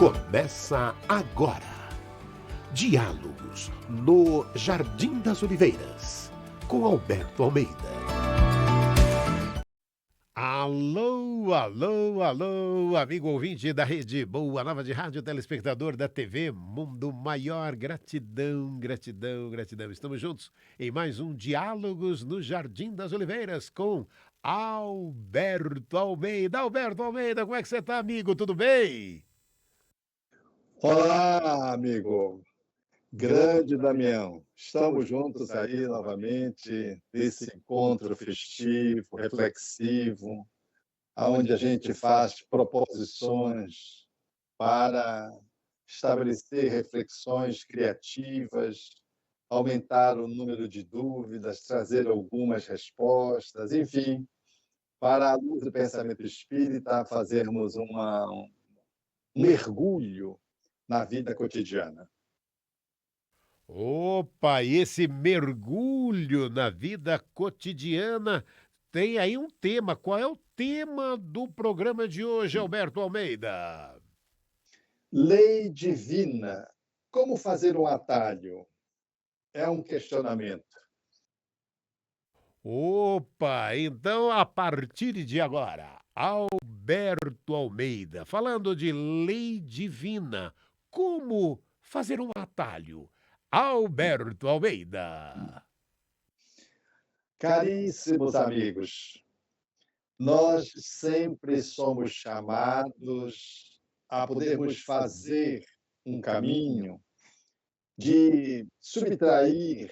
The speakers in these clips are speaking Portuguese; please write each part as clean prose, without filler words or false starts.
Começa agora. Diálogos no Jardim das Oliveiras, com Alberto Almeida. Alô, alô, alô, amigo ouvinte da Rede Boa Nova de Rádio, telespectador da TV Mundo Maior. Gratidão, gratidão, gratidão. Estamos juntos em mais um Diálogos no Jardim das Oliveiras com Alberto Almeida. Alberto Almeida, como é que você está, amigo? Tudo bem? Olá, amigo. Grande Damião. Estamos juntos aí novamente nesse encontro festivo, reflexivo, onde a gente faz proposições para estabelecer reflexões criativas, aumentar o número de dúvidas, trazer algumas respostas, enfim, para a luz do pensamento espírita, fazermos um mergulho na vida cotidiana. Opa, e esse mergulho na vida cotidiana tem aí um tema. Qual é o tema do programa de hoje, Alberto Almeida? Lei divina. Como fazer um atalho? É um questionamento. Opa, então a partir de agora, Alberto Almeida, falando de lei divina, como fazer um atalho? Alberto Almeida. Caríssimos amigos, nós sempre somos chamados a podermos fazer um caminho de subtrair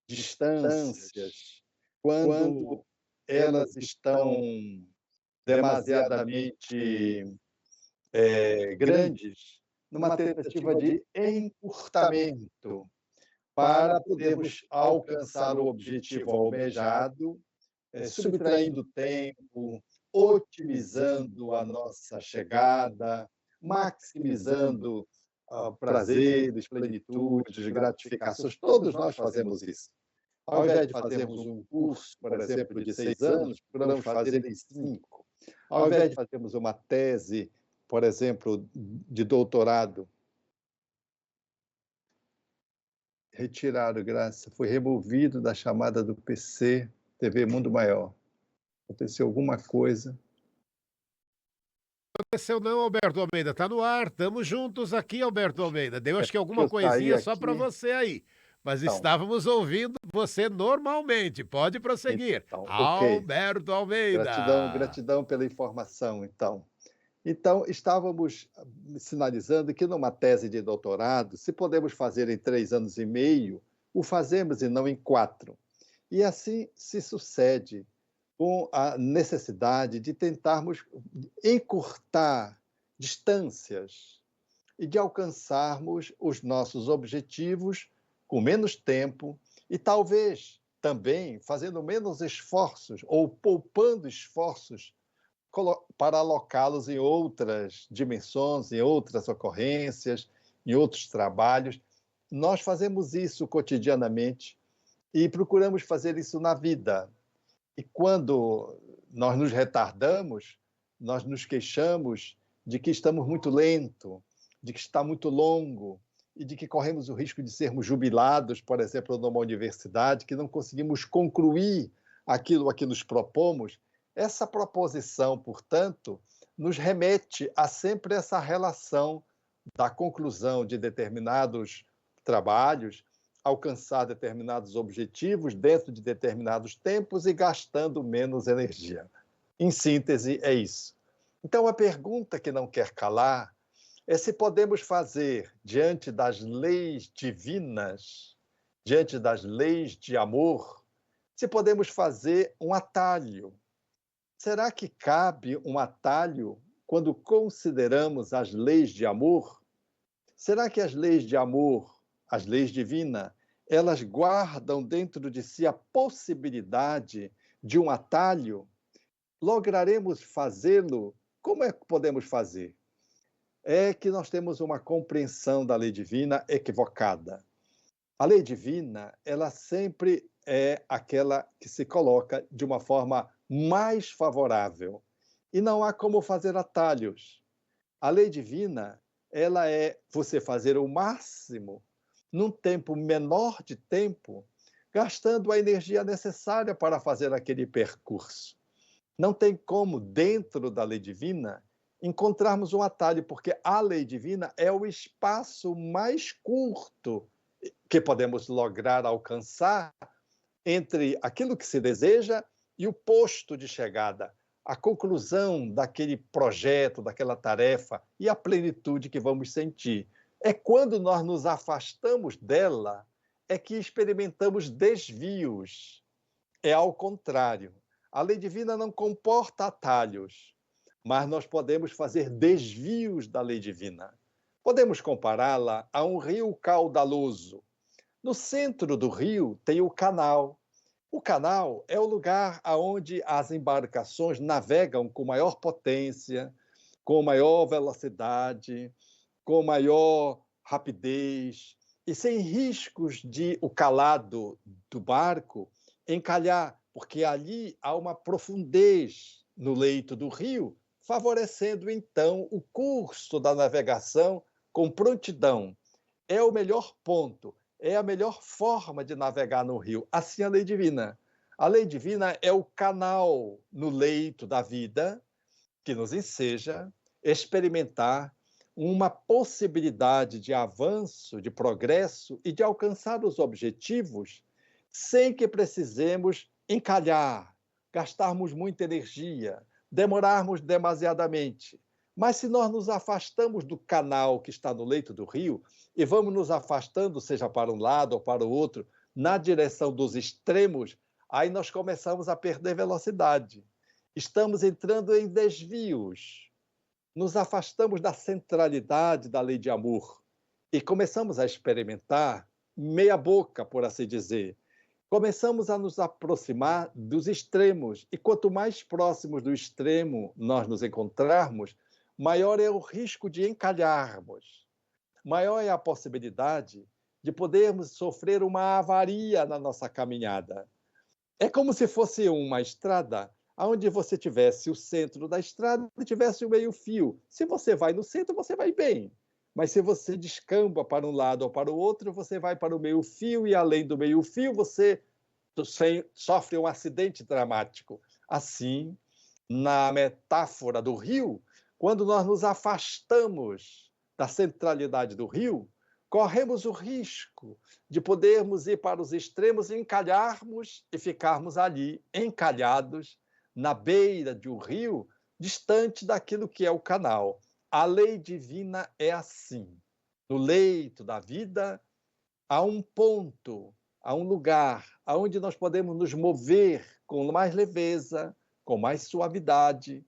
distâncias quando elas estão demasiadamente grandes, numa tentativa de encurtamento, para podermos alcançar o objetivo almejado, subtraindo tempo, otimizando a nossa chegada, maximizando prazeres, plenitudes, gratificações. Todos nós fazemos isso. Ao invés de fazermos um curso, por exemplo, de 6 anos, procuramos fazer ele em 5. Ao invés de fazermos uma tese, por exemplo, de doutorado, retirado, graça, foi removido da chamada do PC, TV Mundo Maior. Aconteceu alguma coisa. Aconteceu não, Alberto Almeida, tá no ar, estamos juntos aqui, Alberto Almeida. Deu acho que alguma Eu saí coisinha só para aqui. você aí, mas Então. estávamos ouvindo você normalmente. Pode prosseguir. Então, ok. Alberto Almeida. Gratidão pela informação, então. Então, estávamos sinalizando que numa tese de doutorado, se podemos fazer em 3 anos e meio, o fazemos e não em 4. E assim se sucede com a necessidade de tentarmos encurtar distâncias e de alcançarmos os nossos objetivos com menos tempo e talvez também fazendo menos esforços ou poupando esforços para alocá-los em outras dimensões, em outras ocorrências, em outros trabalhos. Nós fazemos isso cotidianamente e procuramos fazer isso na vida. E quando nós nos retardamos, nós nos queixamos de que estamos muito lento, de que está muito longo e de que corremos o risco de sermos jubilados, por exemplo, numa universidade, que não conseguimos concluir aquilo a que nos propomos. Essa proposição, portanto, nos remete a sempre essa relação da conclusão de determinados trabalhos, alcançar determinados objetivos dentro de determinados tempos e gastando menos energia. Em síntese, é isso. Então, a pergunta que não quer calar é se podemos fazer, diante das leis divinas, diante das leis de amor, se podemos fazer um atalho. Será que cabe um atalho quando consideramos as leis de amor? Será que as leis de amor, as leis divinas, elas guardam dentro de si a possibilidade de um atalho? Lograremos fazê-lo? Como é que podemos fazer? É que nós temos uma compreensão da lei divina equivocada. A lei divina, ela sempre é aquela que se coloca de uma forma mais favorável. E não há como fazer atalhos. A lei divina, ela é você fazer o máximo num tempo menor de tempo, gastando a energia necessária para fazer aquele percurso. Não tem como, dentro da lei divina, encontrarmos um atalho, porque a lei divina é o espaço mais curto que podemos lograr alcançar entre aquilo que se deseja e o posto de chegada, a conclusão daquele projeto, daquela tarefa e a plenitude que vamos sentir. É quando nós nos afastamos dela é que experimentamos desvios. É ao contrário. A lei divina não comporta atalhos, mas nós podemos fazer desvios da lei divina. Podemos compará-la a um rio caudaloso. No centro do rio tem o canal. O canal é o lugar onde as embarcações navegam com maior potência, com maior velocidade, com maior rapidez e sem riscos de o calado do barco encalhar, porque ali há uma profundez no leito do rio, favorecendo então o curso da navegação com prontidão. É o melhor ponto, é a melhor forma de navegar no rio. Assim a lei divina. A lei divina é o canal no leito da vida que nos enseja experimentar uma possibilidade de avanço, de progresso e de alcançar os objetivos sem que precisemos encalhar, gastarmos muita energia, demorarmos demasiadamente. Mas se nós nos afastamos do canal que está no leito do rio e vamos nos afastando, seja para um lado ou para o outro, na direção dos extremos, aí nós começamos a perder velocidade. Estamos entrando em desvios, nos afastamos da centralidade da lei de amor e começamos a experimentar meia boca, por assim dizer. Começamos a nos aproximar dos extremos e quanto mais próximos do extremo nós nos encontrarmos, maior é o risco de encalharmos, maior é a possibilidade de podermos sofrer uma avaria na nossa caminhada. É como se fosse uma estrada onde você tivesse o centro da estrada e tivesse o meio-fio. Se você vai no centro, você vai bem. Mas se você descamba para um lado ou para o outro, você vai para o meio-fio e, além do meio-fio, você sofre um acidente dramático. Assim, na metáfora do rio, quando nós nos afastamos da centralidade do rio, corremos o risco de podermos ir para os extremos, encalharmos e ficarmos ali, encalhados, na beira de um rio, distante daquilo que é o canal. A lei divina é assim. No leito da vida, há um ponto, há um lugar aonde nós podemos nos mover com mais leveza, com mais suavidade,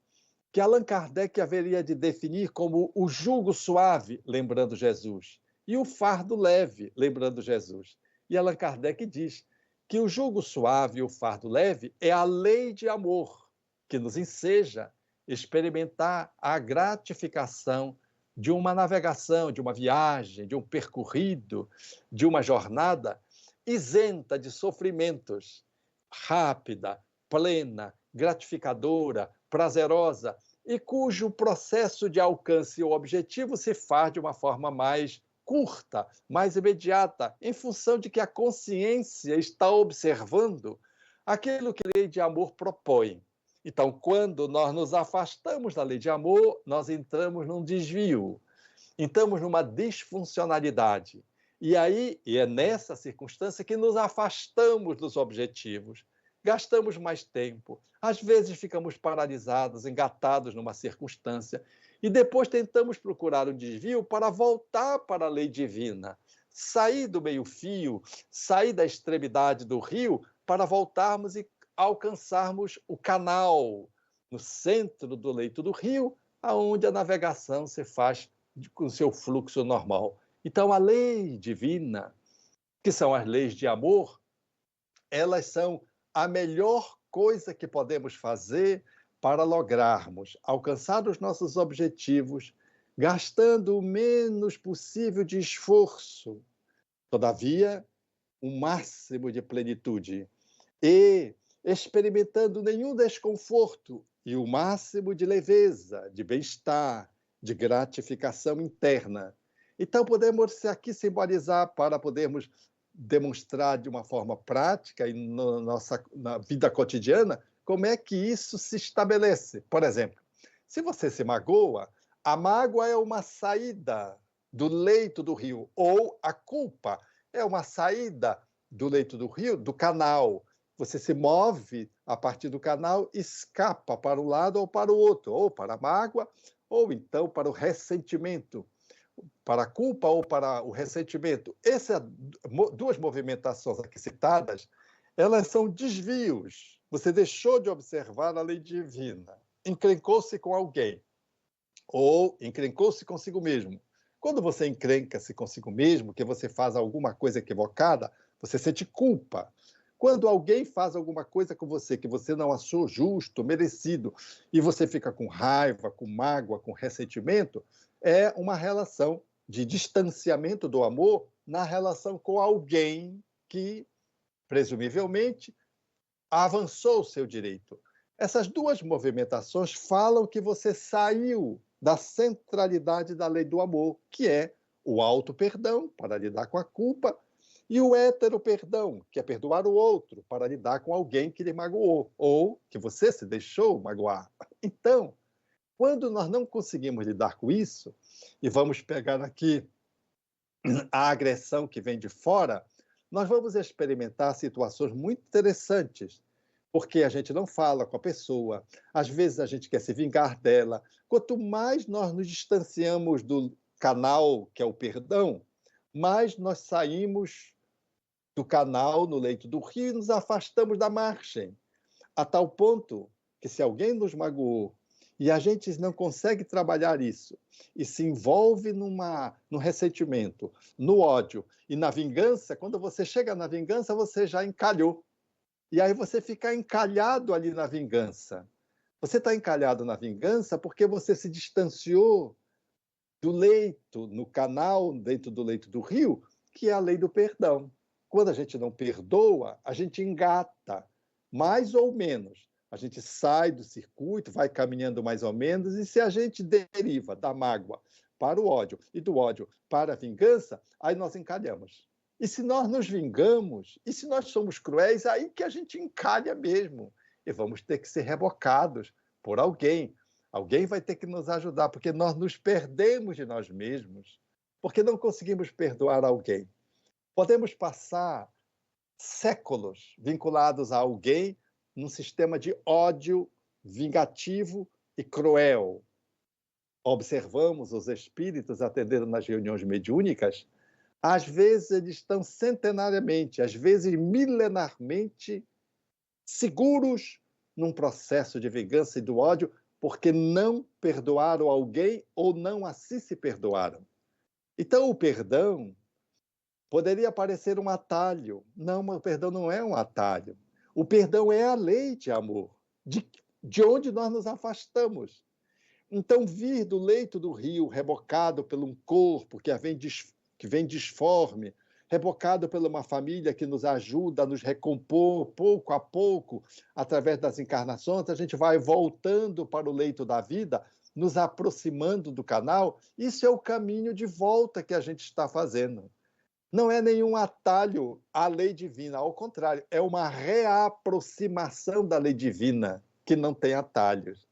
que Allan Kardec haveria de definir como o jugo suave, lembrando Jesus, e o fardo leve, lembrando Jesus. E Allan Kardec diz que o jugo suave e o fardo leve é a lei de amor, que nos enseja experimentar a gratificação de uma navegação, de uma viagem, de um percorrido, de uma jornada isenta de sofrimentos, rápida, plena, gratificadora, prazerosa, e cujo processo de alcance ao objetivo se faz de uma forma mais curta, mais imediata, em função de que a consciência está observando aquilo que a lei de amor propõe. Então, quando nós nos afastamos da lei de amor, nós entramos num desvio, entramos numa disfuncionalidade. E aí, e é nessa circunstância que nos afastamos dos objetivos, gastamos mais tempo, às vezes ficamos paralisados, engatados numa circunstância, e depois tentamos procurar um desvio para voltar para a lei divina, sair do meio-fio, sair da extremidade do rio, para voltarmos e alcançarmos o canal, no centro do leito do rio, aonde a navegação se faz com seu fluxo normal. Então, a lei divina, que são as leis de amor, elas são a melhor coisa que podemos fazer para lograrmos alcançar os nossos objetivos, gastando o menos possível de esforço, todavia, o máximo de plenitude, e experimentando nenhum desconforto e o máximo de leveza, de bem-estar, de gratificação interna. Então, podemos aqui simbolizar para podermos demonstrar de uma forma prática e na vida cotidiana como é que isso se estabelece. Por exemplo, se você se magoa, a mágoa é uma saída do leito do rio, ou a culpa é uma saída do leito do rio, do canal. Você se move a partir do canal, escapa para um lado ou para o outro, ou para a mágoa, ou então para o ressentimento, para a culpa ou para o ressentimento. Essas duas movimentações aqui citadas, elas são desvios. Você deixou de observar a lei divina, encrencou-se com alguém, ou encrencou-se consigo mesmo. Quando você encrenca-se consigo mesmo, que você faz alguma coisa equivocada, você sente culpa. Quando alguém faz alguma coisa com você que você não achou justo, merecido, e você fica com raiva, com mágoa, com ressentimento, é uma relação de distanciamento do amor na relação com alguém que, presumivelmente, avançou o seu direito. Essas duas movimentações falam que você saiu da centralidade da lei do amor, que é o auto-perdão, para lidar com a culpa, e o hétero-perdão, que é perdoar o outro, para lidar com alguém que lhe magoou, ou que você se deixou magoar. Então, quando nós não conseguimos lidar com isso, e vamos pegar aqui a agressão que vem de fora, nós vamos experimentar situações muito interessantes, porque a gente não fala com a pessoa, às vezes a gente quer se vingar dela. Quanto mais nós nos distanciamos do canal, que é o perdão, mais nós saímos do canal no leito do rio e nos afastamos da margem, a tal ponto que se alguém nos magoou e a gente não consegue trabalhar isso e se envolve no ressentimento, no ódio e na vingança, quando você chega na vingança, você já encalhou. E aí você fica encalhado ali na vingança. Você está encalhado na vingança porque você se distanciou do leito, no canal, dentro do leito do rio, que é a lei do perdão. Quando a gente não perdoa, a gente engata, mais ou menos. A gente sai do circuito, vai caminhando mais ou menos, e se a gente deriva da mágoa para o ódio e do ódio para a vingança, aí nós encalhamos. E se nós nos vingamos, e se nós somos cruéis, aí que a gente encalha mesmo. E vamos ter que ser rebocados por alguém. Alguém vai ter que nos ajudar, porque nós nos perdemos de nós mesmos, porque não conseguimos perdoar alguém. Podemos passar séculos vinculados a alguém num sistema de ódio vingativo e cruel. Observamos os espíritos atendendo nas reuniões mediúnicas, às vezes eles estão centenariamente, às vezes milenarmente seguros num processo de vingança e do ódio, porque não perdoaram alguém ou não assim se perdoaram. Então, o perdão poderia parecer um atalho. Não, o perdão não é um atalho. O perdão é a lei de amor, de onde nós nos afastamos. Então, vir do leito do rio, rebocado por um corpo que vem disforme, rebocado por uma família que nos ajuda a nos recompor pouco a pouco, através das encarnações, a gente vai voltando para o leito da vida, nos aproximando do canal. Isso é o caminho de volta que a gente está fazendo. Não é nenhum atalho à lei divina, ao contrário, é uma reaproximação da lei divina, que não tem atalhos.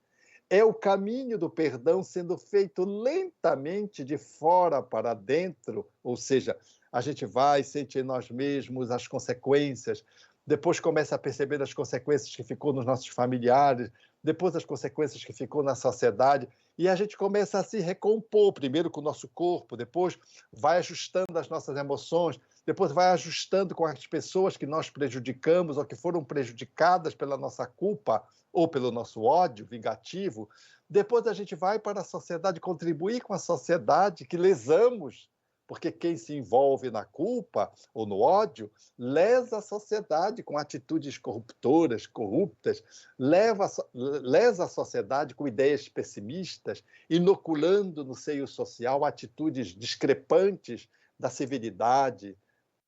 É o caminho do perdão sendo feito lentamente de fora para dentro, ou seja, a gente vai sentir em nós mesmos as consequências, depois começa a perceber as consequências que ficou nos nossos familiares, depois as consequências que ficou na sociedade, e a gente começa a se recompor, primeiro com o nosso corpo, depois vai ajustando as nossas emoções, depois vai ajustando com as pessoas que nós prejudicamos ou que foram prejudicadas pela nossa culpa ou pelo nosso ódio vingativo. Depois a gente vai para a sociedade, contribuir com a sociedade que lesamos, porque quem se envolve na culpa ou no ódio lesa a sociedade com atitudes corruptoras, corruptas, lesa a sociedade com ideias pessimistas, inoculando no seio social atitudes discrepantes da civilidade,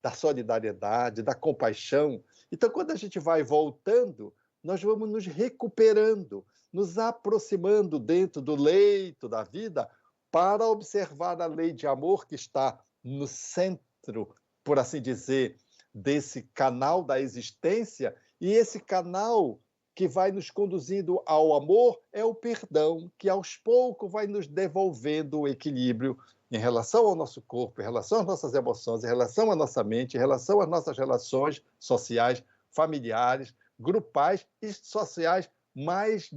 da solidariedade, da compaixão. Então, quando a gente vai voltando, nós vamos nos recuperando, nos aproximando dentro do leito da vida, para observar a lei de amor que está no centro, por assim dizer, desse canal da existência, e esse canal que vai nos conduzindo ao amor é o perdão, que aos poucos vai nos devolvendo o equilíbrio em relação ao nosso corpo, em relação às nossas emoções, em relação à nossa mente, em relação às nossas relações sociais, familiares, grupais e sociais mais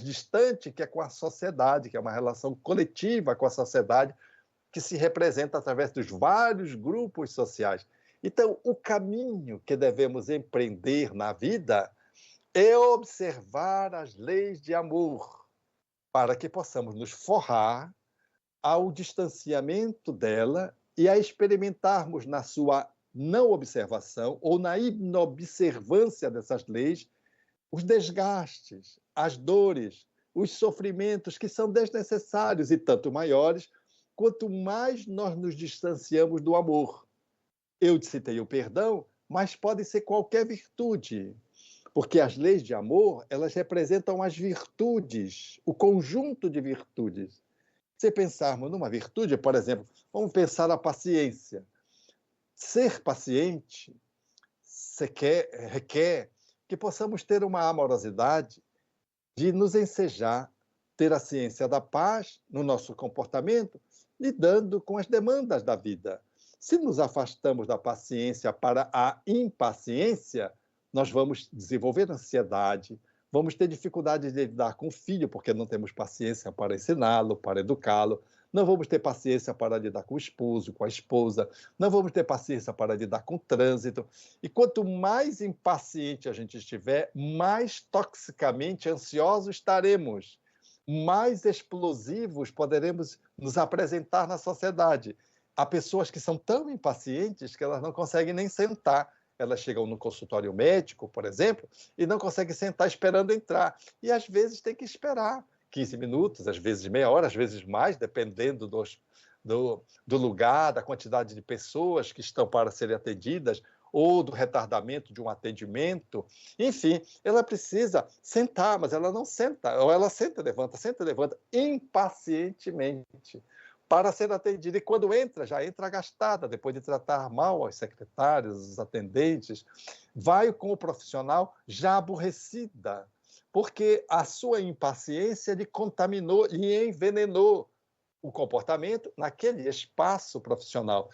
distante, que é com a sociedade, que é uma relação coletiva com a sociedade, que se representa através dos vários grupos sociais. Então, o caminho que devemos empreender na vida é observar as leis de amor, para que possamos nos forrar ao distanciamento dela e a experimentarmos na sua não observação ou na inobservância dessas leis os desgastes, as dores, os sofrimentos que são desnecessários e tanto maiores quanto mais nós nos distanciamos do amor. Eu citei o perdão, mas pode ser qualquer virtude, porque as leis de amor, elas representam as virtudes, o conjunto de virtudes. Se pensarmos numa virtude, por exemplo, vamos pensar a paciência. Ser paciente requer que possamos ter uma amorosidade de nos ensejar, ter a ciência da paz no nosso comportamento, lidando com as demandas da vida. Se nos afastamos da paciência para a impaciência, nós vamos desenvolver ansiedade, vamos ter dificuldade de lidar com o filho, porque não temos paciência para ensiná-lo, para educá-lo, não vamos ter paciência para lidar com o esposo, com a esposa, não vamos ter paciência para lidar com o trânsito. E quanto mais impaciente a gente estiver, mais toxicamente ansiosos estaremos, mais explosivos poderemos nos apresentar na sociedade. Há pessoas que são tão impacientes que elas não conseguem nem sentar. Elas chegam no consultório médico, por exemplo, e não conseguem sentar esperando entrar. E às vezes tem que esperar 15 minutos, às vezes meia hora, às vezes mais, dependendo do lugar, da quantidade de pessoas que estão para serem atendidas, ou do retardamento de um atendimento. Enfim, ela precisa sentar, mas ela não senta, ou ela senta, levanta, impacientemente para ser atendida. E quando entra, já entra gastada, depois de tratar mal os secretários, os atendentes, vai com o profissional já aborrecida, porque a sua impaciência lhe contaminou, lhe envenenou o comportamento naquele espaço profissional.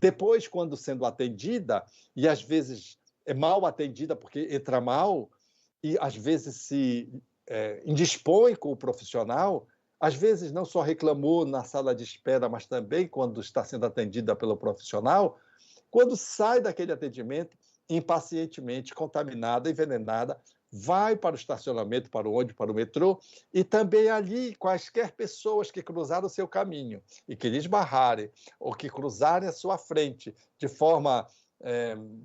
Depois, quando sendo atendida, e às vezes é mal atendida porque entra mal, e às vezes se indispõe com o profissional, às vezes não só reclamou na sala de espera, mas também quando está sendo atendida pelo profissional, quando sai daquele atendimento, impacientemente, contaminada, envenenada, vai para o estacionamento, para o ônibus, para o metrô, e também ali, quaisquer pessoas que cruzaram o seu caminho e que lhe esbarrarem, ou que cruzarem a sua frente de forma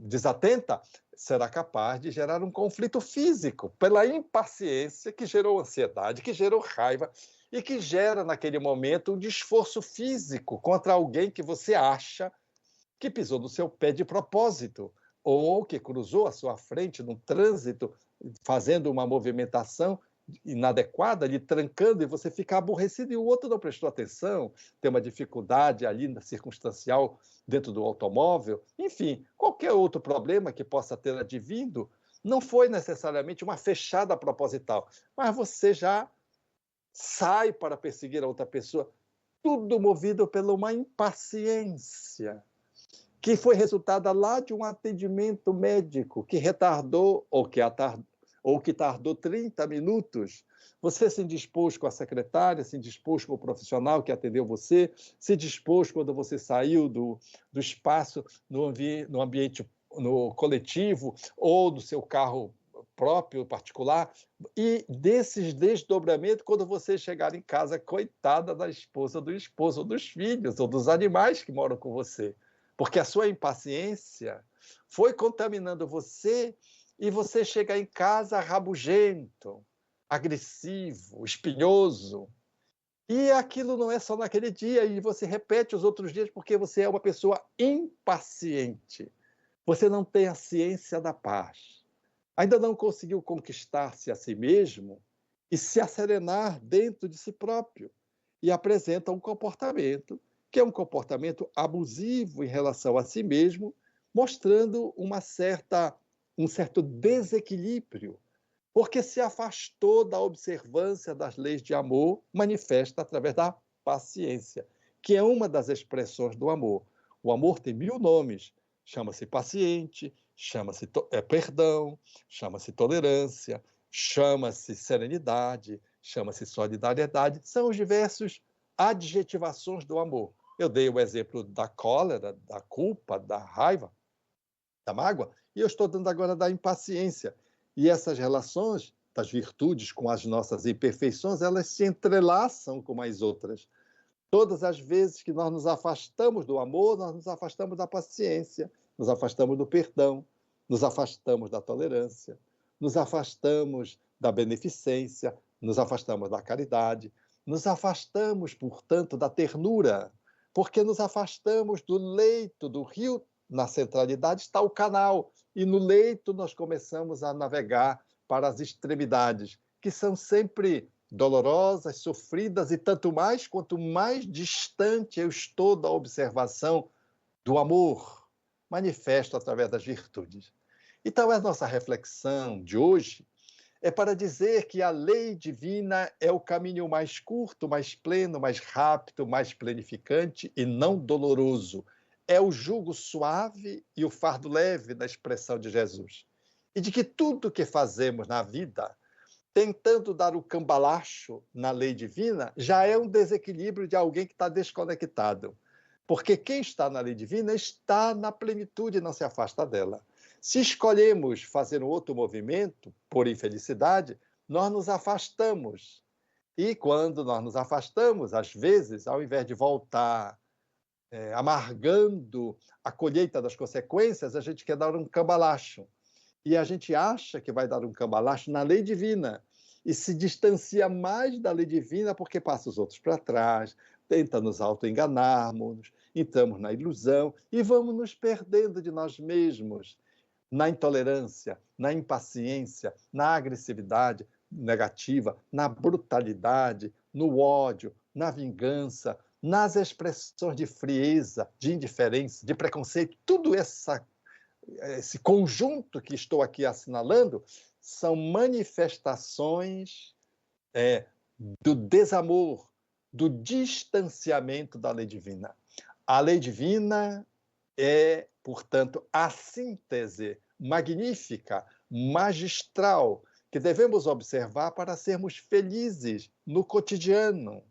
desatenta, será capaz de gerar um conflito físico, pela impaciência que gerou ansiedade, que gerou raiva, e que gera, naquele momento, um esforço físico contra alguém que você acha que pisou no seu pé de propósito, ou que cruzou à sua frente no trânsito, fazendo uma movimentação inadequada, lhe trancando, e você fica aborrecido, e o outro não prestou atenção, tem uma dificuldade ali na circunstancial dentro do automóvel, enfim, qualquer outro problema que possa ter advindo, não foi necessariamente uma fechada proposital, mas você já sai para perseguir a outra pessoa, tudo movido pela uma impaciência, que foi resultada lá de um atendimento médico que retardou ou que tardou 30 minutos. Você se indispôs com a secretária, se indispôs com o profissional que atendeu você, se dispôs quando você saiu do espaço no ambiente no coletivo ou do seu carro próprio, particular, e desses desdobramentos, quando você chegar em casa, coitada da esposa, do esposo, ou dos filhos, ou dos animais que moram com você. Porque a sua impaciência foi contaminando você e você chega em casa rabugento, agressivo, espinhoso. E aquilo não é só naquele dia, e você repete os outros dias porque você é uma pessoa impaciente. Você não tem a ciência da paz. Ainda não conseguiu conquistar-se a si mesmo e se acerenar dentro de si próprio. e apresenta um comportamento que é um comportamento abusivo em relação a si mesmo, mostrando um certo desequilíbrio, porque se afastou da observância das leis de amor, manifesta através da paciência, que é uma das expressões do amor. O amor tem 1000 nomes, chama-se paciente, chama-se perdão, chama-se tolerância, chama-se serenidade, chama-se solidariedade, são os diversos adjetivações do amor. Eu dei o exemplo da cólera, da culpa, da raiva, da mágoa, e eu estou dando agora da impaciência. E essas relações das virtudes com as nossas imperfeições, elas se entrelaçam com as outras. Todas as vezes que nós nos afastamos do amor, nós nos afastamos da paciência, nos afastamos do perdão, nos afastamos da tolerância, nos afastamos da beneficência, nos afastamos da caridade, nos afastamos, portanto, da ternura, porque nos afastamos do leito, do rio. Na centralidade está o canal, e no leito nós começamos a navegar para as extremidades, que são sempre dolorosas, sofridas, e tanto mais quanto mais distante eu estou da observação do amor manifesto através das virtudes. Então, a nossa reflexão de hoje é para dizer que a lei divina é o caminho mais curto, mais pleno, mais rápido, mais planificante e não doloroso. É o jugo suave e o fardo leve da expressão de Jesus. E de que tudo que fazemos na vida, tentando dar o cambalacho na lei divina, já é um desequilíbrio de alguém que está desconectado. Porque quem está na lei divina está na plenitude e não se afasta dela. Se escolhemos fazer um outro movimento, por infelicidade, nós nos afastamos. E quando nós nos afastamos, às vezes, ao invés de voltar amargando a colheita das consequências, a gente quer dar um cambalacho. E a gente acha que vai dar um cambalacho na lei divina e se distancia mais da lei divina porque passa os outros para trás, tenta nos auto-enganarmos, entramos na ilusão e vamos nos perdendo de nós mesmos na intolerância, na impaciência, na agressividade negativa, na brutalidade, no ódio, na vingança, nas expressões de frieza, de indiferença, de preconceito. Tudo esse conjunto que estou aqui assinalando são manifestações do desamor, do distanciamento da lei divina. A lei divina é, portanto, a síntese magnífica, magistral, que devemos observar para sermos felizes no cotidiano,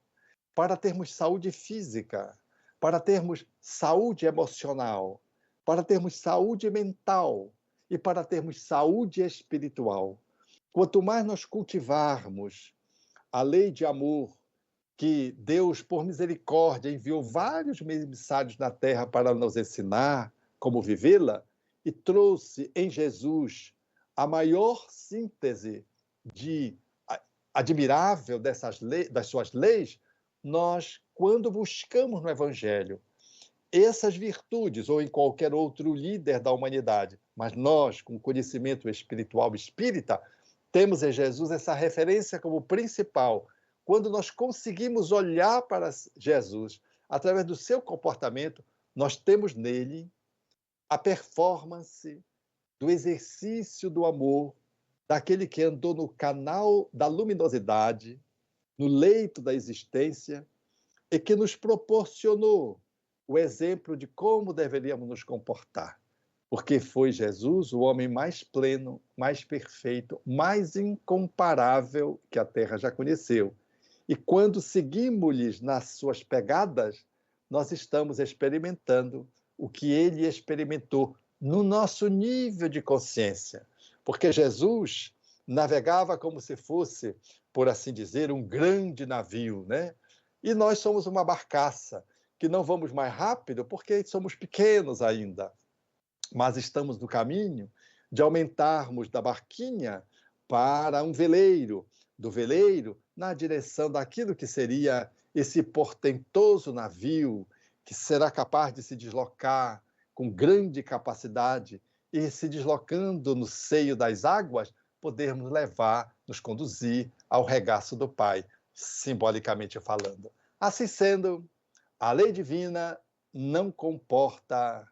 para termos saúde física, para termos saúde emocional, para termos saúde mental e para termos saúde espiritual. Quanto mais nós cultivarmos a lei de amor, que Deus, por misericórdia, enviou vários emissários na Terra para nos ensinar como vivê-la, e trouxe em Jesus a maior síntese admirável das suas leis, nós, quando buscamos no Evangelho essas virtudes, ou em qualquer outro líder da humanidade, mas nós, com conhecimento espiritual espírita, temos em Jesus essa referência como principal. Quando nós conseguimos olhar para Jesus através do seu comportamento, nós temos nele a performance do exercício do amor, daquele que andou no canal da luminosidade, no leito da existência, e que nos proporcionou o exemplo de como deveríamos nos comportar. Porque foi Jesus o homem mais pleno, mais perfeito, mais incomparável que a Terra já conheceu. E quando seguimos-lhes nas suas pegadas, nós estamos experimentando o que ele experimentou no nosso nível de consciência. Porque Jesus navegava como se fosse, por assim dizer, um grande navio, né? E nós somos uma barcaça, que não vamos mais rápido porque somos pequenos ainda. Mas estamos no caminho de aumentarmos da barquinha para um veleiro, do veleiro na direção daquilo que seria esse portentoso navio, que será capaz de se deslocar com grande capacidade e, se deslocando no seio das águas, podermos levar, nos conduzir ao regaço do Pai, simbolicamente falando. Assim sendo, a lei divina não comporta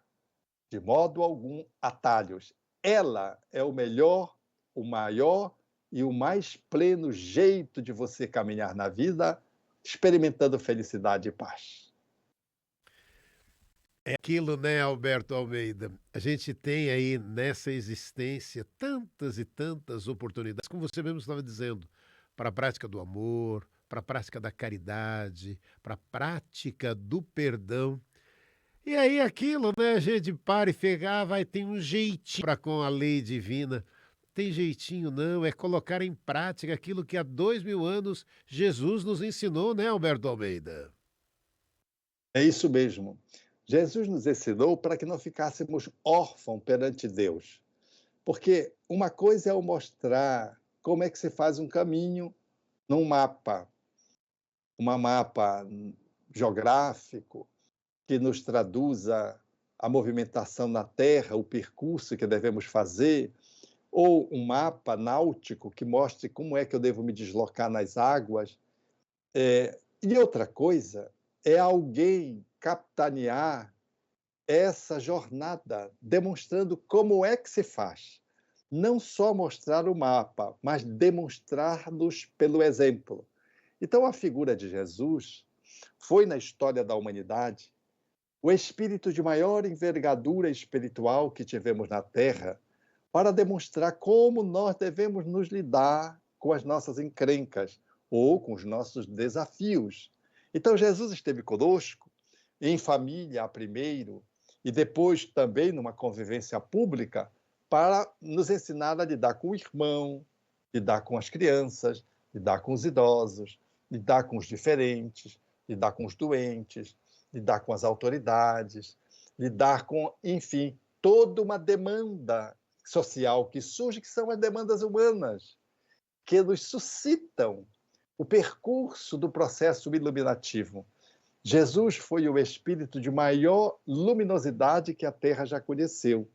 de modo algum atalhos. Ela é o melhor, o maior e o mais pleno jeito de você caminhar na vida, experimentando felicidade e paz. É aquilo, né, Alberto Almeida? A gente tem aí nessa existência tantas e tantas oportunidades, como você mesmo estava dizendo, para a prática do amor, para a prática da caridade, para a prática do perdão. E aí aquilo, né, a gente para e fica, vai ter um jeitinho para com a lei divina. Tem jeitinho não, é colocar em prática aquilo que há 2000 anos Jesus nos ensinou, né, Alberto Almeida? É isso mesmo. Jesus nos ensinou para que não ficássemos órfãos perante Deus. Porque uma coisa é eu mostrar como é que se faz um caminho num mapa, um mapa geográfico que nos traduza a movimentação na Terra, o percurso que devemos fazer, ou um mapa náutico que mostre como é que eu devo me deslocar nas águas. E outra coisa é alguém capitanear essa jornada, demonstrando como é que se faz. Não só mostrar o mapa, mas demonstrar-nos pelo exemplo. Então, a figura de Jesus foi, na história da humanidade, o espírito de maior envergadura espiritual que tivemos na Terra, para demonstrar como nós devemos nos lidar com as nossas encrencas ou com os nossos desafios. Então, Jesus esteve conosco, em família primeiro, e depois também numa convivência pública, para nos ensinar a lidar com o irmão, lidar com as crianças, lidar com os idosos, lidar com os diferentes, lidar com os doentes, lidar com as autoridades, lidar com, enfim, toda uma demanda social que surge, que são as demandas humanas, que nos suscitam o percurso do processo iluminativo. Jesus foi o espírito de maior luminosidade que a Terra já conheceu.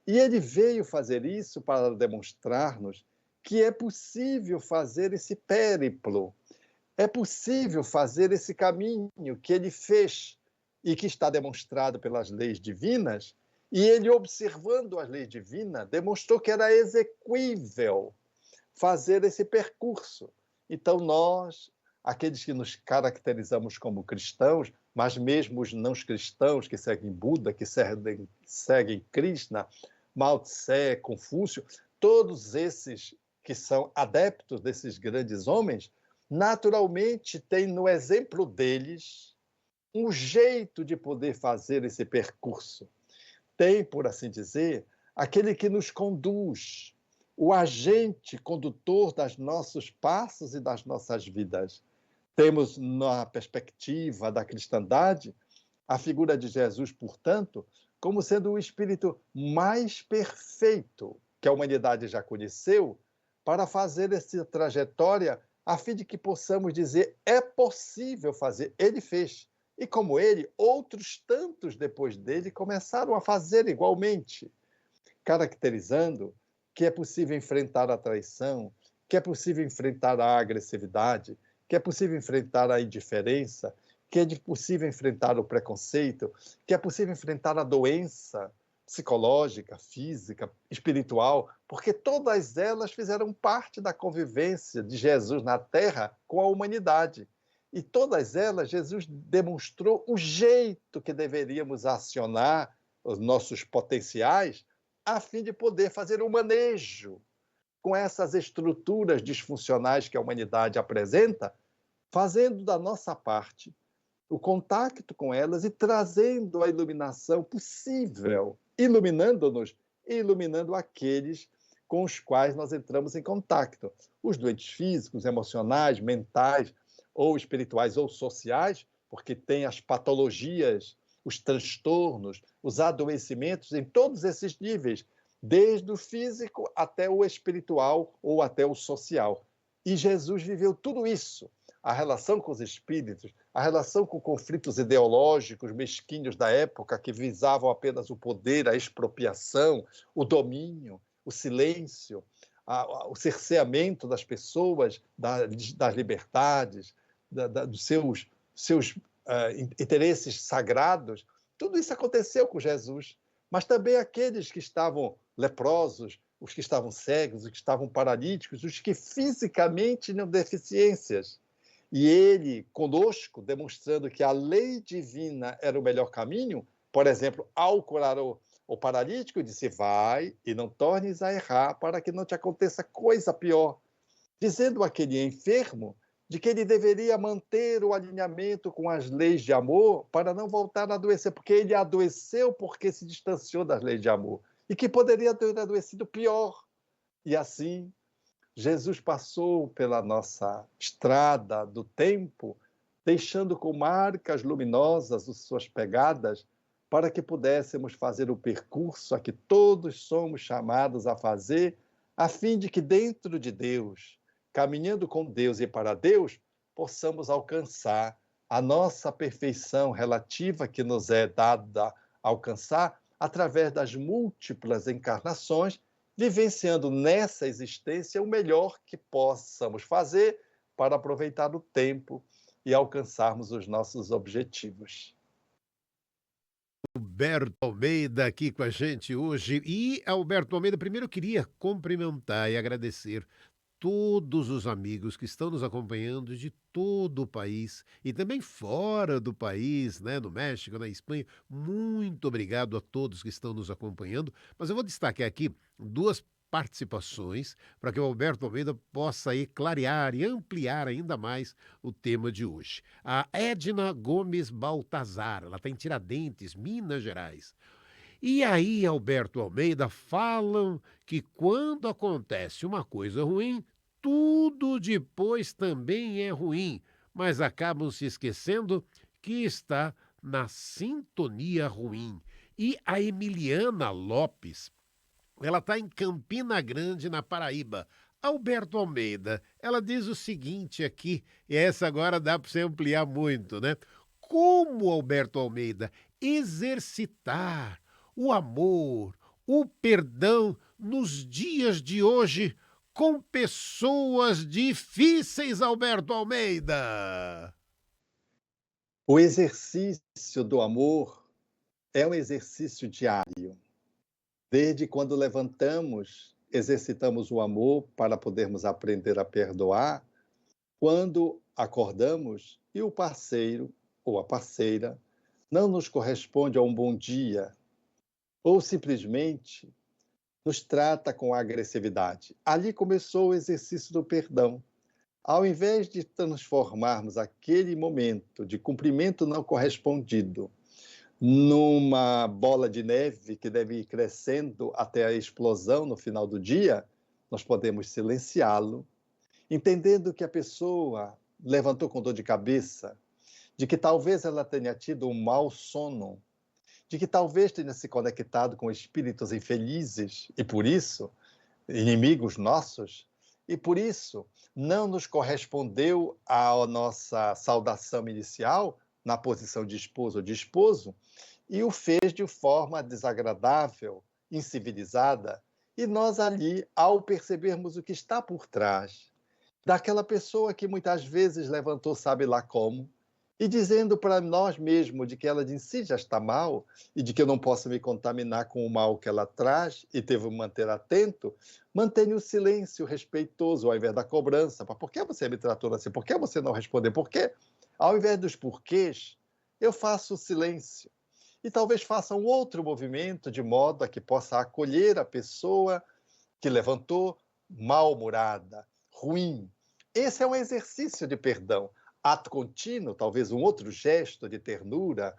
E ele veio fazer isso para demonstrar-nos que é possível fazer esse périplo, é possível fazer esse caminho que ele fez e que está demonstrado pelas leis divinas, e ele, observando as leis divinas, demonstrou que era exequível fazer esse percurso. Então, nós, aqueles que nos caracterizamos como cristãos, mas mesmo os não cristãos que seguem Buda, que seguem Krishna, Mao Tse, Confúcio, todos esses que são adeptos desses grandes homens, naturalmente têm no exemplo deles um jeito de poder fazer esse percurso. Tem, por assim dizer, aquele que nos conduz, o agente condutor dos nossos passos e das nossas vidas. Temos, na perspectiva da cristandade, a figura de Jesus, portanto, como sendo o espírito mais perfeito que a humanidade já conheceu, para fazer essa trajetória, a fim de que possamos dizer: é possível fazer. Ele fez. E como ele, outros tantos depois dele começaram a fazer igualmente, caracterizando que é possível enfrentar a traição, que é possível enfrentar a agressividade, que é possível enfrentar a indiferença, que é possível enfrentar o preconceito, que é possível enfrentar a doença psicológica, física, espiritual, porque todas elas fizeram parte da convivência de Jesus na Terra com a humanidade. E todas elas, Jesus demonstrou o jeito que deveríamos acionar os nossos potenciais a fim de poder fazer o manejo com essas estruturas disfuncionais que a humanidade apresenta, fazendo da nossa parte o contato com elas e trazendo a iluminação possível, iluminando-nos e iluminando aqueles com os quais nós entramos em contato. Os doentes físicos, emocionais, mentais, ou espirituais ou sociais, porque tem as patologias, os transtornos, os adoecimentos em todos esses níveis, desde o físico até o espiritual ou até o social. E Jesus viveu tudo isso. A relação com os espíritos, a relação com conflitos ideológicos mesquinhos da época que visavam apenas o poder, a expropriação, o domínio, o silêncio, o cerceamento das pessoas, das liberdades, dos seus seus interesses sagrados. Tudo isso aconteceu com Jesus. Mas também aqueles que estavam leprosos, os que estavam cegos, os que estavam paralíticos, os que fisicamente tinham deficiências. E ele, conosco, demonstrando que a lei divina era o melhor caminho, por exemplo, ao curar o paralítico, disse: vai e não tornes a errar para que não te aconteça coisa pior. Dizendo àquele enfermo de que ele deveria manter o alinhamento com as leis de amor para não voltar a adoecer, porque ele adoeceu porque se distanciou das leis de amor e que poderia ter adoecido pior. E assim, Jesus passou pela nossa estrada do tempo, deixando com marcas luminosas as suas pegadas, para que pudéssemos fazer o percurso a que todos somos chamados a fazer, a fim de que dentro de Deus, caminhando com Deus e para Deus, possamos alcançar a nossa perfeição relativa que nos é dada a alcançar através das múltiplas encarnações, vivenciando nessa existência o melhor que possamos fazer para aproveitar o tempo e alcançarmos os nossos objetivos. Alberto Almeida aqui com a gente hoje. E, Alberto Almeida, primeiro eu queria cumprimentar e agradecer todos os amigos que estão nos acompanhando de todo o país e também fora do país, né, no México, na Espanha. Muito obrigado a todos que estão nos acompanhando. Mas eu vou destacar aqui duas participações para que o Alberto Almeida possa aí clarear e ampliar ainda mais o tema de hoje. A Edna Gomes Baltazar, ela está em Tiradentes, Minas Gerais. E aí, Alberto Almeida, falam que quando acontece uma coisa ruim, tudo depois também é ruim, mas acabam se esquecendo que está na sintonia ruim. E a Emiliana Lopes, ela está em Campina Grande, na Paraíba. Alberto Almeida, ela diz o seguinte aqui, e essa agora dá para você ampliar muito, né? Como, Alberto Almeida, exercitar o amor, o perdão nos dias de hoje com pessoas difíceis, Alberto Almeida? O exercício do amor é um exercício diário. Desde quando levantamos, exercitamos o amor para podermos aprender a perdoar. Quando acordamos e o parceiro ou a parceira não nos corresponde a um bom dia, ou simplesmente nos trata com agressividade. Ali começou o exercício do perdão. Ao invés de transformarmos aquele momento de cumprimento não correspondido numa bola de neve que deve ir crescendo até a explosão no final do dia, nós podemos silenciá-lo, entendendo que a pessoa levantou com dor de cabeça, de que talvez ela tenha tido um mau sono, de que talvez tenha se conectado com espíritos infelizes e, por isso, inimigos nossos, e por isso não nos correspondeu à nossa saudação inicial, na posição de esposo ou de esposo, e o fez de forma desagradável, incivilizada, e nós ali, ao percebermos o que está por trás daquela pessoa que muitas vezes levantou sabe lá como, e dizendo para nós mesmos de que ela de si já está mal e de que eu não posso me contaminar com o mal que ela traz e devo manter atento, mantenha o silêncio respeitoso ao invés da cobrança. Por que você me tratou assim? Por que você não respondeu? Por quê? Ao invés dos porquês, eu faço o silêncio. E talvez faça um outro movimento de modo a que possa acolher a pessoa que levantou mal-humorada, ruim. Esse é um exercício de perdão. Ato contínuo, talvez um outro gesto de ternura,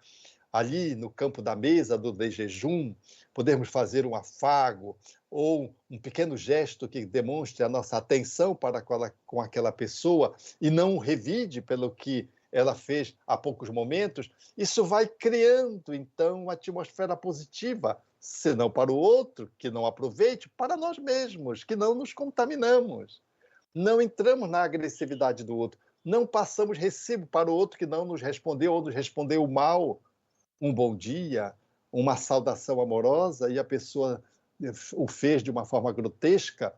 ali no campo da mesa de jejum, podermos fazer um afago ou um pequeno gesto que demonstre a nossa atenção para com aquela pessoa e não revide pelo que ela fez há poucos momentos, isso vai criando, então, uma atmosfera positiva, se não para o outro, que não aproveite, para nós mesmos, que não nos contaminamos. Não entramos na agressividade do outro, não passamos recibo para o outro que não nos respondeu ou nos respondeu mal, um bom dia, uma saudação amorosa, e a pessoa o fez de uma forma grotesca,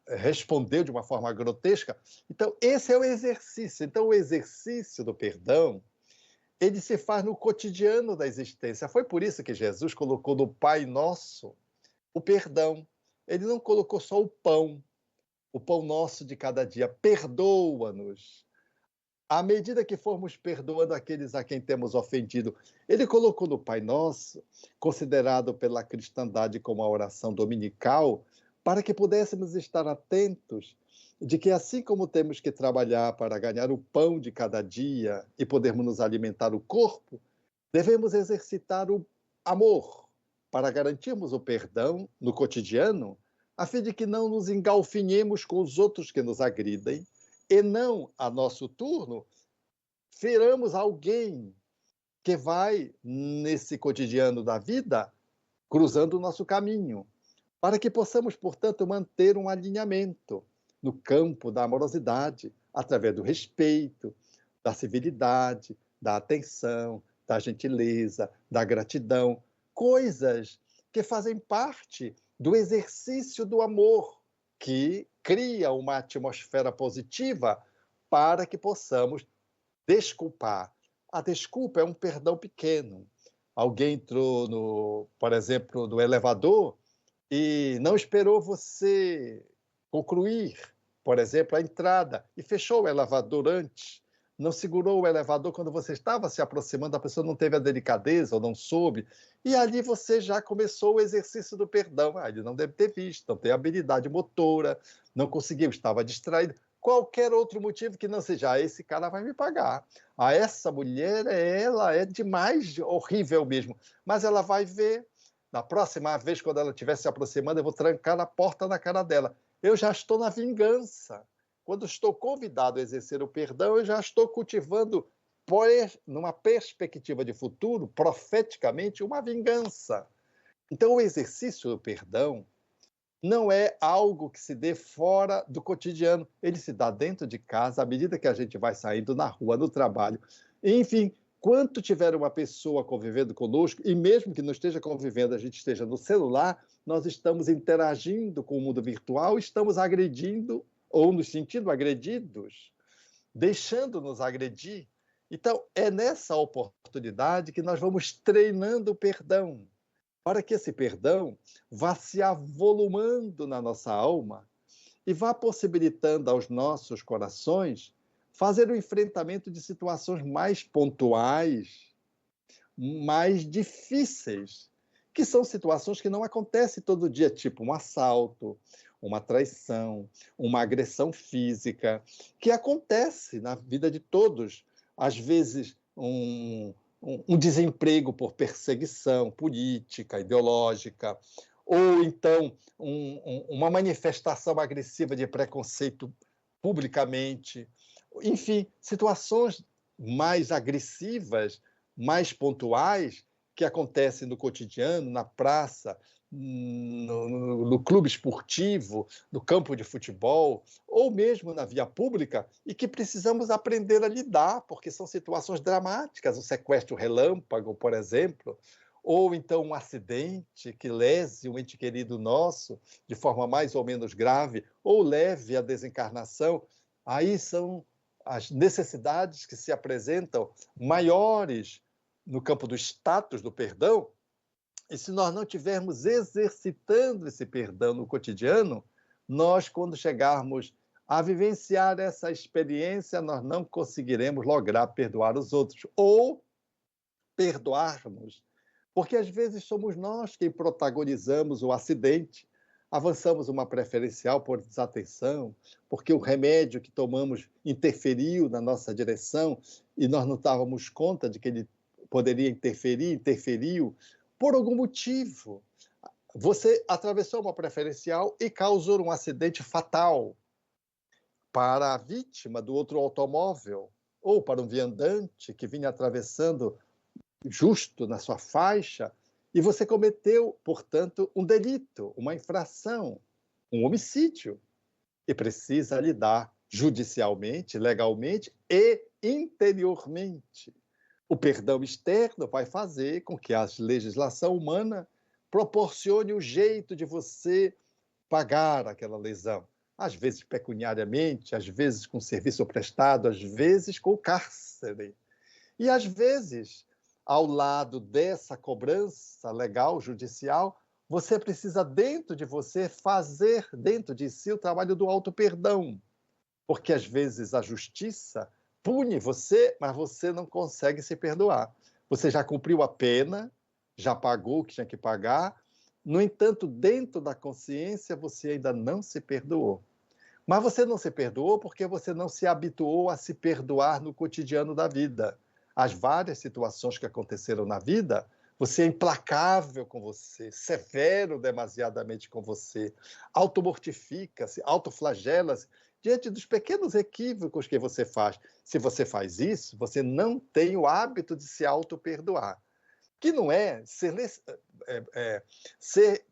respondeu de uma forma grotesca. Então, esse é o exercício. Então, o exercício do perdão ele se faz no cotidiano da existência. Foi por isso que Jesus colocou no Pai Nosso o perdão. Ele não colocou só o pão nosso de cada dia. Perdoa-nos. À medida que formos perdoando aqueles a quem temos ofendido, ele colocou no Pai Nosso, considerado pela cristandade como a oração dominical, para que pudéssemos estar atentos de que, assim como temos que trabalhar para ganhar o pão de cada dia e podermos nos alimentar o corpo, devemos exercitar o amor para garantirmos o perdão no cotidiano, a fim de que não nos engalfinhemos com os outros que nos agridem e não, a nosso turno, feramos alguém que vai, nesse cotidiano da vida, cruzando o nosso caminho, para que possamos, portanto, manter um alinhamento no campo da amorosidade, através do respeito, da civilidade, da atenção, da gentileza, da gratidão, coisas que fazem parte do exercício do amor, que cria uma atmosfera positiva para que possamos desculpar. A desculpa é um perdão pequeno. Alguém entrou, por exemplo, no elevador e não esperou você concluir, por exemplo, a entrada e fechou o elevador antes. Não segurou o elevador quando você estava se aproximando, a pessoa não teve a delicadeza ou não soube. E ali você já começou o exercício do perdão. Ele não deve ter visto, não tem habilidade motora, não conseguiu, estava distraído. Qualquer outro motivo que não seja, esse cara vai me pagar. Essa mulher, ela é demais horrível mesmo. Mas ela vai ver. Na próxima vez, quando ela estiver se aproximando, eu vou trancar a porta na cara dela. Eu já estou na vingança. Quando estou convidado a exercer o perdão, eu já estou cultivando, numa perspectiva de futuro, profeticamente, uma vingança. Então, o exercício do perdão não é algo que se dê fora do cotidiano. Ele se dá dentro de casa, à medida que a gente vai saindo na rua, no trabalho. Enfim, quando tiver uma pessoa convivendo conosco, e mesmo que não esteja convivendo, a gente esteja no celular, nós estamos interagindo com o mundo virtual, estamos agredindo ou nos sentindo agredidos, deixando-nos agredir. Então, é nessa oportunidade que nós vamos treinando o perdão, para que esse perdão vá se avolumando na nossa alma e vá possibilitando aos nossos corações fazer o enfrentamento de situações mais pontuais, mais difíceis, que são situações que não acontecem todo dia, tipo um assalto, uma traição, uma agressão física, que acontece na vida de todos. Às vezes, um desemprego por perseguição política, ideológica, ou então uma manifestação agressiva de preconceito publicamente. Enfim, situações mais agressivas, mais pontuais, que acontecem no cotidiano, na praça, no clube esportivo, no campo de futebol, ou mesmo na via pública, e que precisamos aprender a lidar, porque são situações dramáticas, o sequestro relâmpago, por exemplo, ou então um acidente que lese um ente querido nosso de forma mais ou menos grave, ou leve à desencarnação. Aí são as necessidades que se apresentam maiores no campo do status do perdão. E se nós não estivermos exercitando esse perdão no cotidiano, nós, quando chegarmos a vivenciar essa experiência, nós não conseguiremos lograr perdoar os outros ou perdoarmos, porque às vezes somos nós quem protagonizamos o acidente, avançamos uma preferencial por desatenção, porque o remédio que tomamos interferiu na nossa direção e nós não dávamos conta de que ele poderia interferir, interferiu, por algum motivo. Você atravessou uma preferencial e causou um acidente fatal para a vítima do outro automóvel, ou para um viandante que vinha atravessando justo na sua faixa, e você cometeu, portanto, um delito, uma infração, um homicídio, e precisa lidar judicialmente, legalmente e interiormente. O perdão externo vai fazer com que a legislação humana proporcione o jeito de você pagar aquela lesão. Às vezes pecuniariamente, às vezes com serviço prestado, às vezes com cárcere. E, às vezes, ao lado dessa cobrança legal, judicial, você precisa, dentro de você, fazer dentro de si o trabalho do auto-perdão. Porque, às vezes, a justiça pune você, mas você não consegue se perdoar. Você já cumpriu a pena, já pagou o que tinha que pagar, no entanto, dentro da consciência, você ainda não se perdoou. Mas você não se perdoou porque você não se habituou a se perdoar no cotidiano da vida. As várias situações que aconteceram na vida, você é implacável com você, severo demasiadamente com você, automortifica-se, autoflagela-se diante dos pequenos equívocos que você faz. Se você faz isso, você não tem o hábito de se auto-perdoar, que não é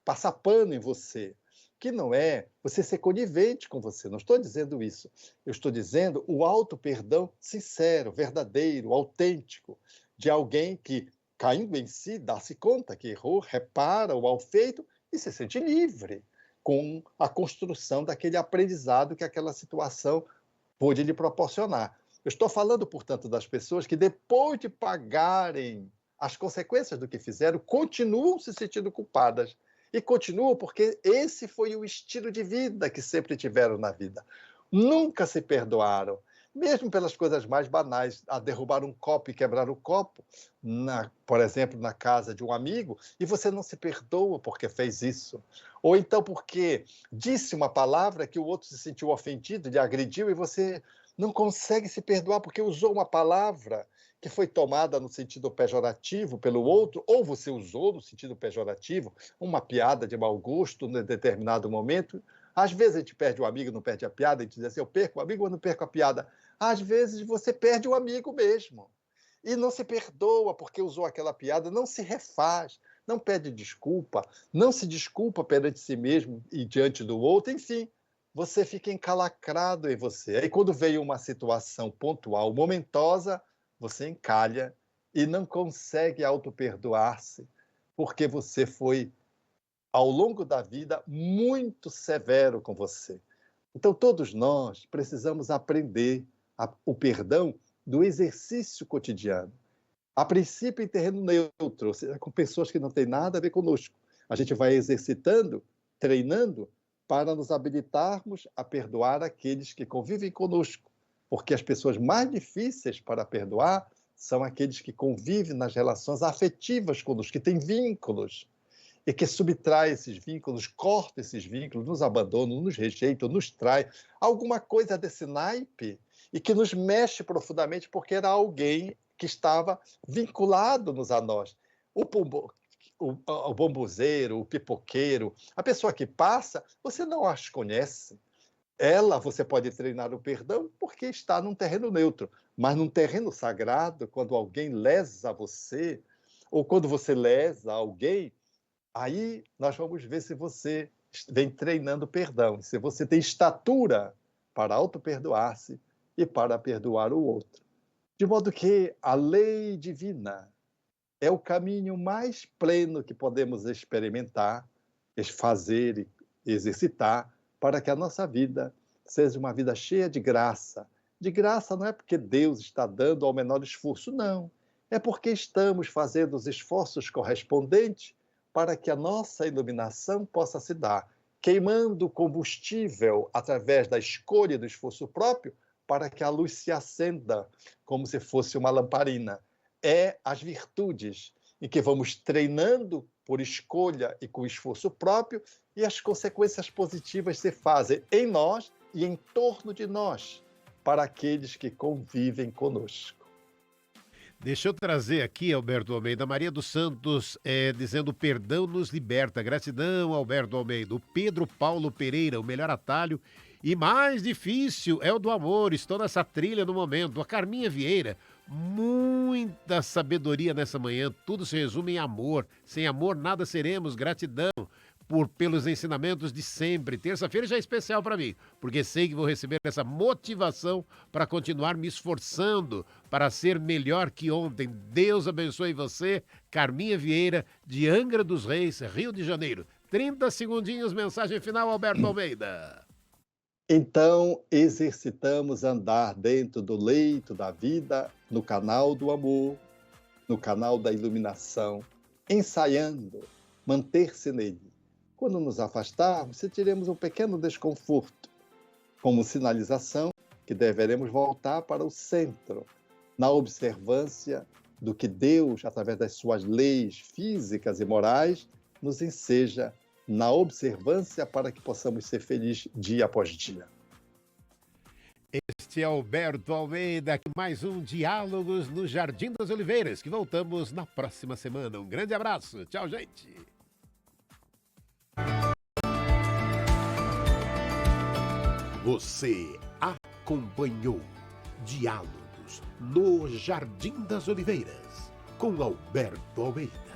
passar pano em você, que não é você ser conivente com você. Não estou dizendo isso. Eu estou dizendo o auto-perdão sincero, verdadeiro, autêntico, de alguém que, caindo em si, dá-se conta que errou, repara o mal feito e se sente livre com a construção daquele aprendizado que aquela situação pôde lhe proporcionar. Eu estou falando, portanto, das pessoas que, depois de pagarem as consequências do que fizeram, continuam se sentindo culpadas. E continuam porque esse foi o estilo de vida que sempre tiveram na vida. Nunca se perdoaram, mesmo pelas coisas mais banais, a derrubar um copo e quebrar o copo, por exemplo, na casa de um amigo, e você não se perdoa porque fez isso. Ou então porque disse uma palavra que o outro se sentiu ofendido, lhe agrediu, e você não consegue se perdoar porque usou uma palavra que foi tomada no sentido pejorativo pelo outro, ou você usou no sentido pejorativo, uma piada de mau gosto em determinado momento. Às vezes a gente perde o amigo, não perde a piada, a gente diz assim, eu perco o amigo, mas não perco a piada. Às vezes você perde o amigo mesmo. E não se perdoa porque usou aquela piada, não se refaz, não pede desculpa, não se desculpa perante si mesmo e diante do outro, enfim, você fica encalacrado em você. Aí quando veio uma situação pontual, momentosa, você encalha e não consegue auto-perdoar-se, porque você foi, ao longo da vida, muito severo com você. Então, todos nós precisamos aprender o perdão do exercício cotidiano. A princípio, em terreno neutro, ou seja, com pessoas que não têm nada a ver conosco. A gente vai exercitando, treinando, para nos habilitarmos a perdoar aqueles que convivem conosco. Porque as pessoas mais difíceis para perdoar são aqueles que convivem nas relações afetivas conosco, que têm vínculos, e que subtrai esses vínculos, corta esses vínculos, nos abandonam, nos rejeitam, nos trai. Alguma coisa desse naipe e que nos mexe profundamente porque era alguém que estava vinculado-nos a nós. O bombozeiro, o pipoqueiro, a pessoa que passa, você não as conhece. Ela, você pode treinar o perdão porque está num terreno neutro, mas num terreno sagrado, quando alguém lesa você, ou quando você lesa alguém, aí nós vamos ver se você vem treinando perdão, se você tem estatura para auto-perdoar-se e para perdoar o outro. De modo que a lei divina é o caminho mais pleno que podemos experimentar, fazer e exercitar para que a nossa vida seja uma vida cheia de graça. De graça não é porque Deus está dando ao menor esforço, não. É porque estamos fazendo os esforços correspondentes para que a nossa iluminação possa se dar, queimando combustível através da escolha e do esforço próprio para que a luz se acenda como se fosse uma lamparina. É as virtudes em que vamos treinando por escolha e com esforço próprio e as consequências positivas se fazem em nós e em torno de nós, para aqueles que convivem conosco. Deixa eu trazer aqui, Alberto Almeida, Maria dos Santos, dizendo perdão nos liberta. Gratidão, Alberto Almeida. O Pedro Paulo Pereira, o melhor atalho e mais difícil é o do amor. Estou nessa trilha no momento. A Carminha Vieira, muita sabedoria nessa manhã. Tudo se resume em amor. Sem amor nada seremos. Gratidão pelos ensinamentos de sempre. Terça-feira já é especial para mim, porque sei que vou receber essa motivação para continuar me esforçando para ser melhor que ontem. Deus abençoe você, Carminha Vieira, de Angra dos Reis, Rio de Janeiro. 30 segundinhos, mensagem final, Alberto Almeida. Então, exercitamos andar dentro do leito da vida, no canal do amor, no canal da iluminação, ensaiando, manter-se nele. Quando nos afastarmos, sentiremos um pequeno desconforto, como sinalização que deveremos voltar para o centro, na observância do que Deus, através das suas leis físicas e morais, nos enseja na observância para que possamos ser felizes dia após dia. Este é Alberto Almeida, aqui mais um Diálogos no Jardim das Oliveiras, que voltamos na próxima semana. Um grande abraço. Tchau, gente. Você acompanhou Diálogos no Jardim das Oliveiras, com Alberto Almeida.